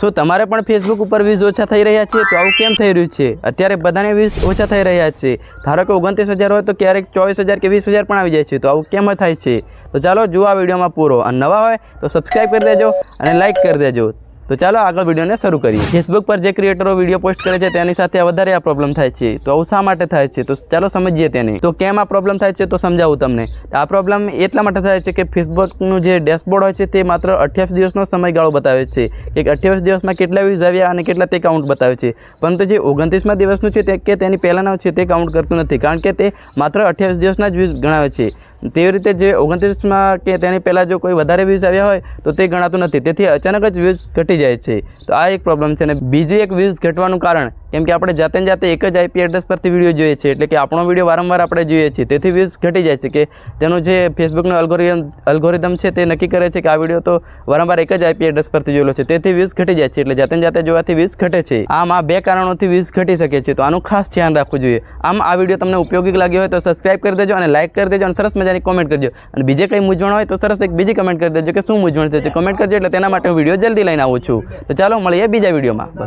શું તમારે પણ ફેસબુક ઉપર વ્યૂઝ ઓછા થઈ રહ્યા છે? તો આવું કેમ થઈ રહ્યું છે? અત્યારે બધાને વ્યૂઝ ઓછા થઈ રહ્યા છે. ધારો કે 29,000 હોય તો ક્યારેક 24,000 કે 20,000 પણ આવી જાય છે. તો આવું કેમ થાય છે? તો ચાલો જુઓ આ વિડીયોમાં પૂરો. અને નવા હોય તો સબસ્ક્રાઈબ કરી દેજો અને લાઇક કરી દેજો. તો ચાલો આગળ વિડીયોને શરૂ કરીએ. ફેસબુક પર જે ક્રિએટરો વિડીયો પોસ્ટ કરે છે તેની સાથે વધારે આ પ્રોબ્લેમ થાય છે. તો આવું શા માટે થાય છે? તો ચાલો સમજીએ તેને. તો કેમ આ પ્રોબ્લેમ થાય છે તો સમજાવું તમને. આ પ્રોબ્લેમ એટલા માટે થાય છે કે ફેસબુકનું જે ડેશબોર્ડ હોય છે તે માત્ર 28 દિવસનો સમયગાળો બતાવે છે કે 28 દિવસમાં કેટલા વ્યૂઝ આવ્યા અને કેટલા તે કાઉન્ટ બતાવે છે. પરંતુ જે 29મા દિવસનું છે તે કે તેની પહેલાંનું છે તે કાઉન્ટ કરતું નથી, કારણ કે તે માત્ર 28 દિવસના જ વ્યૂઝ ગણાવે છે. તેવી રીતે જે 29માં કે તેની પહેલાં જો કોઈ વધારે વ્યૂઝ આવ્યા હોય તો તે ગણાતું નથી. તેથી અચાનક જ વ્યૂઝ ઘટી જાય છે. તો આ એક પ્રોબ્લેમ છે. અને બીજું એક વ્યૂઝ ઘટવાનું કારણ કેમ કે આપણે જાતે એક જ IP એડ્રેસ પરથી વિડીયો જોઈએ છીએ, એટલે કે આપણો વિડીયો વારંવાર આપણે જોઈએ છીએ, તેથી વ્યૂઝ ઘટી જાય છે. કે તેનું જે ફેસબુકનું અલ્ગોરિધમ છે તે નક્કી કરે છે કે આ વિડીયો તો વારંવાર એક જ IP એડ્રેસ પરથી જોયેલો છે, તેથી વ્યૂઝ ઘટી જાય છે. એટલે જાતે જોવાથી વ્યૂઝ ઘટે છે. આમ આ બે કારણોથી વ્યૂઝ ઘટી શકે છે. તો આનું ખાસ ધ્યાન રાખવું જોઈએ. આમ આ વિડીયો તમને ઉપયોગી લાગ્યો હોય તો સબસ્ક્રાઈબ કરી દેજો અને લાઇક કરી દેજો અને સરસ મજાની કોમેન્ટ કરજો. અને બીજે કંઈ મૂંઝવણ હોય તો સરસ એક બીજી કમેન્ટ કરી દેજો કે શું મૂંઝવણ છે તે કમેન્ટ કરજો, એટલે તેના માટે હું વિડીયો જલ્દી લઈને આવું છું. તો ચાલો મળીએ બીજા વિડીયોમાં.